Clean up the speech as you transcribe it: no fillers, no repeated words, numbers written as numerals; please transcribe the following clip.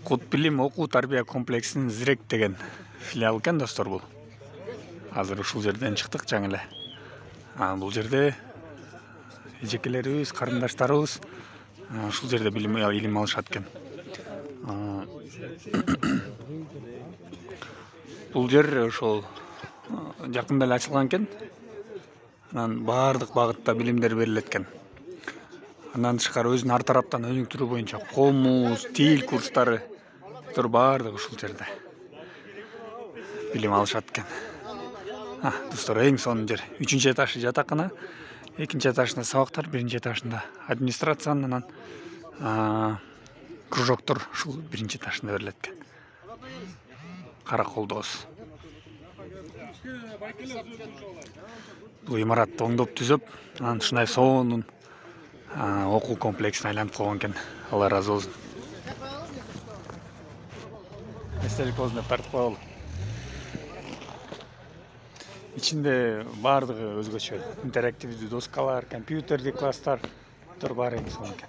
Код билим окуу тарбия комплексинин Зирек деген филиалы экен достор бул. Азыр ушул жерден чыктык жаңы эле. Бул жерде эжекелерибиз, карындаштарыбыз ушул жерде илим алышат экен. Бул жер ошол жакында эле ачылган экен. Анан баардык багытта билимдер берилет экен. Андан тышкары өзүнүн ар тараптан өнүктүрүү боюнча комуз, тил курстары баардыгы ушул жерде билим алышат экен. Достор, эң сонун жер. 3-чү этажы жатакана, 2-чи этажында сабактар, 1-чи этажында администрациянын, анан кружоктор ушул 1-чи этажында берилет экен. Караколдоосуз. Бул имаратты оңдоп түзөп, анан ушундай сонун окуу комплексине айланып койгон экен. Алла ыраазы болсун. Эстелик болсун деп тартып коелу. İçinde баардыгы өзгөчө интерактивдүү доскалар, компьютердик класстар баары эң сонун экен.